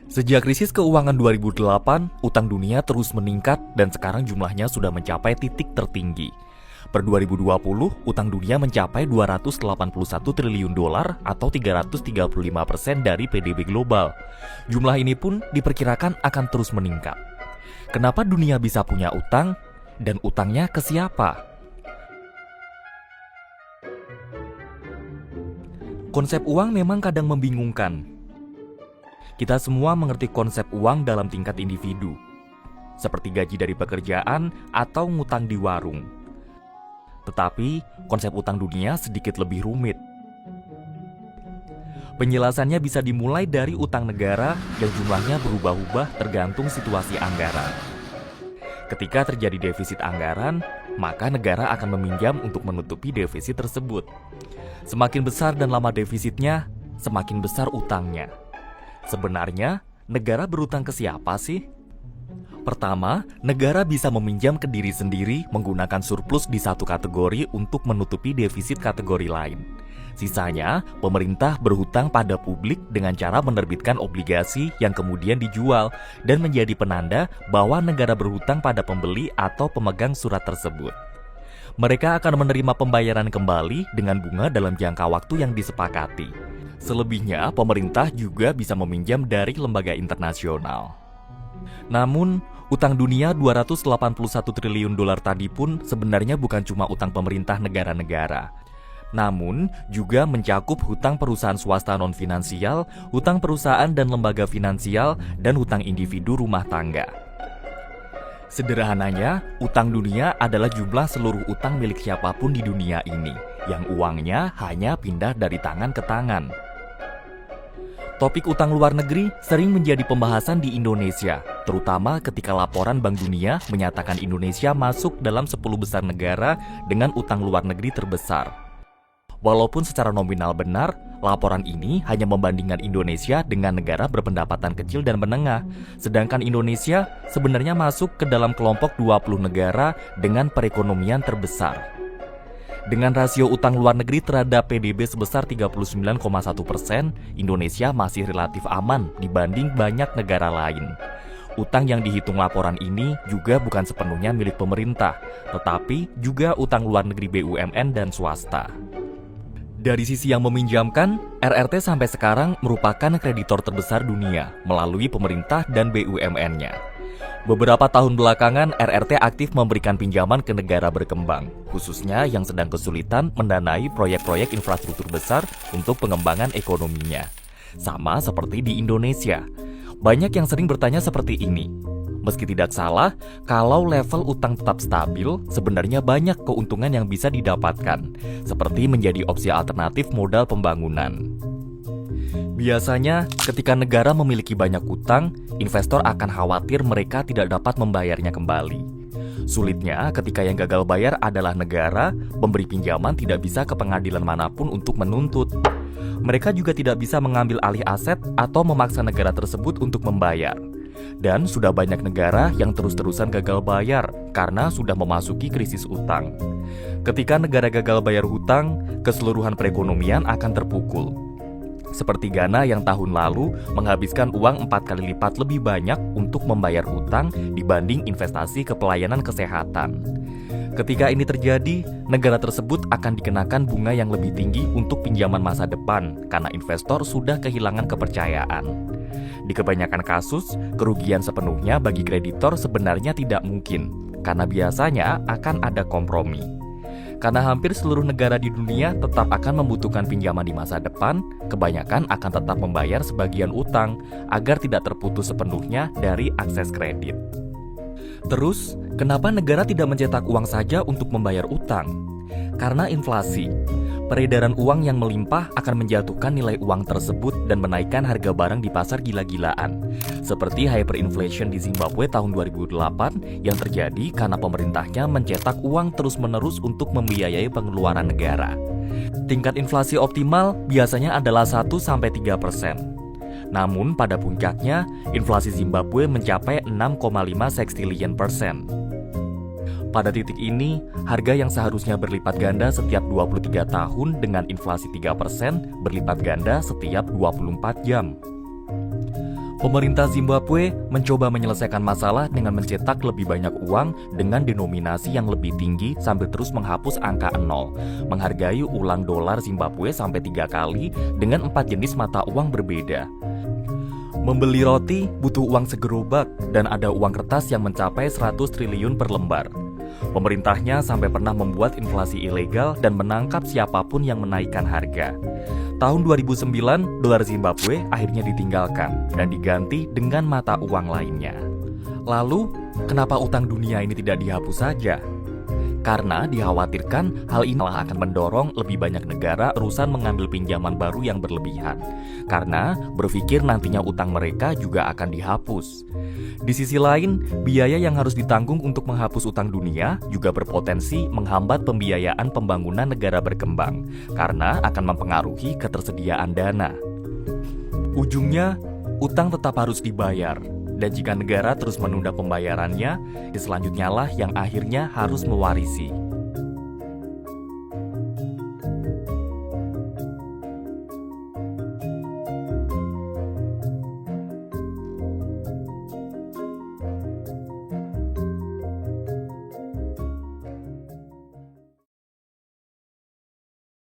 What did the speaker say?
Sejak krisis keuangan 2008, utang dunia terus meningkat dan sekarang jumlahnya sudah mencapai titik tertinggi. Per 2020, utang dunia mencapai 281 triliun dolar atau 335% dari PDB global. Jumlah ini pun diperkirakan akan terus meningkat. Kenapa dunia bisa punya utang? Dan utangnya ke siapa? Konsep uang memang kadang membingungkan. Kita semua mengerti konsep uang dalam tingkat individu, seperti gaji dari pekerjaan atau ngutang di warung. Tetapi, konsep utang dunia sedikit lebih rumit. Penjelasannya bisa dimulai dari utang negara yang jumlahnya berubah-ubah tergantung situasi anggaran. Ketika terjadi defisit anggaran, maka negara akan meminjam untuk menutupi defisit tersebut. Semakin besar dan lama defisitnya, semakin besar utangnya. Sebenarnya, negara berutang ke siapa sih? Pertama, negara bisa meminjam ke diri sendiri menggunakan surplus di satu kategori untuk menutupi defisit kategori lain. Sisanya, pemerintah berhutang pada publik dengan cara menerbitkan obligasi yang kemudian dijual dan menjadi penanda bahwa negara berhutang pada pembeli atau pemegang surat tersebut. Mereka akan menerima pembayaran kembali dengan bunga dalam jangka waktu yang disepakati. Selebihnya, pemerintah juga bisa meminjam dari lembaga internasional. Namun, utang dunia 281 triliun dolar tadi pun sebenarnya bukan cuma utang pemerintah negara-negara. Namun, juga mencakup hutang perusahaan swasta non-finansial, hutang perusahaan dan lembaga finansial, dan hutang individu rumah tangga. Sederhananya, utang dunia adalah jumlah seluruh utang milik siapapun di dunia ini, yang uangnya hanya pindah dari tangan ke tangan. Topik utang luar negeri sering menjadi pembahasan di Indonesia, terutama ketika laporan Bank Dunia menyatakan Indonesia masuk dalam 10 besar negara dengan utang luar negeri terbesar. Walaupun secara nominal benar, laporan ini hanya membandingkan Indonesia dengan negara berpendapatan kecil dan menengah, sedangkan Indonesia sebenarnya masuk ke dalam kelompok 20 negara dengan perekonomian terbesar. Dengan rasio utang luar negeri terhadap PDB sebesar 39,1%, Indonesia masih relatif aman dibanding banyak negara lain. Utang yang dihitung laporan ini juga bukan sepenuhnya milik pemerintah, tetapi juga utang luar negeri BUMN dan swasta. Dari sisi yang meminjamkan, RRT sampai sekarang merupakan kreditor terbesar dunia melalui pemerintah dan BUMN-nya. Beberapa tahun belakangan, RRT aktif memberikan pinjaman ke negara berkembang, khususnya yang sedang kesulitan mendanai proyek-proyek infrastruktur besar untuk pengembangan ekonominya. Sama seperti di Indonesia. Banyak yang sering bertanya seperti ini. Meski tidak salah, kalau level utang tetap stabil, sebenarnya banyak keuntungan yang bisa didapatkan, seperti menjadi opsi alternatif modal pembangunan. Biasanya, ketika negara memiliki banyak utang, investor akan khawatir mereka tidak dapat membayarnya kembali. Sulitnya, ketika yang gagal bayar adalah negara, pemberi pinjaman tidak bisa ke pengadilan manapun untuk menuntut. Mereka juga tidak bisa mengambil alih aset atau memaksa negara tersebut untuk membayar. Dan sudah banyak negara yang terus-terusan gagal bayar karena sudah memasuki krisis utang. Ketika negara gagal bayar hutang, keseluruhan perekonomian akan terpukul. Seperti Ghana yang tahun lalu menghabiskan uang 4 kali lipat lebih banyak untuk membayar hutang dibanding investasi ke pelayanan kesehatan. Ketika ini terjadi, negara tersebut akan dikenakan bunga yang lebih tinggi untuk pinjaman masa depan karena investor sudah kehilangan kepercayaan. Di kebanyakan kasus, kerugian sepenuhnya bagi kreditor sebenarnya tidak mungkin, karena biasanya akan ada kompromi. Karena hampir seluruh negara di dunia tetap akan membutuhkan pinjaman di masa depan, kebanyakan akan tetap membayar sebagian utang agar tidak terputus sepenuhnya dari akses kredit. Terus, kenapa negara tidak mencetak uang saja untuk membayar utang? Karena inflasi. Peredaran uang yang melimpah akan menjatuhkan nilai uang tersebut dan menaikkan harga barang di pasar gila-gilaan. Seperti hyperinflation di Zimbabwe tahun 2008 yang terjadi karena pemerintahnya mencetak uang terus-menerus untuk membiayai pengeluaran negara. Tingkat inflasi optimal biasanya adalah 1-3%. Namun pada puncaknya, inflasi Zimbabwe mencapai 6,5 sekstilion persen. Pada titik ini, harga yang seharusnya berlipat ganda setiap 23 tahun dengan inflasi 3% berlipat ganda setiap 24 jam. Pemerintah Zimbabwe mencoba menyelesaikan masalah dengan mencetak lebih banyak uang dengan denominasi yang lebih tinggi sambil terus menghapus angka 0, menghargai ulang dolar Zimbabwe sampai 3 kali dengan 4 jenis mata uang berbeda. Membeli roti butuh uang segerobak dan ada uang kertas yang mencapai 100 triliun per lembar. Pemerintahnya sampai pernah membuat inflasi ilegal dan menangkap siapapun yang menaikkan harga. Tahun 2009, dolar Zimbabwe akhirnya ditinggalkan dan diganti dengan mata uang lainnya. Lalu, kenapa utang dunia ini tidak dihapus saja? Karena dikhawatirkan hal ini malah akan mendorong lebih banyak negara urusan mengambil pinjaman baru yang berlebihan. Karena berpikir nantinya utang mereka juga akan dihapus. Di sisi lain, biaya yang harus ditanggung untuk menghapus utang dunia juga berpotensi menghambat pembiayaan pembangunan negara berkembang karena akan mempengaruhi ketersediaan dana. Ujungnya, utang tetap harus dibayar. Dan jika negara terus menunda pembayarannya, selanjutnya lah yang akhirnya harus mewarisi.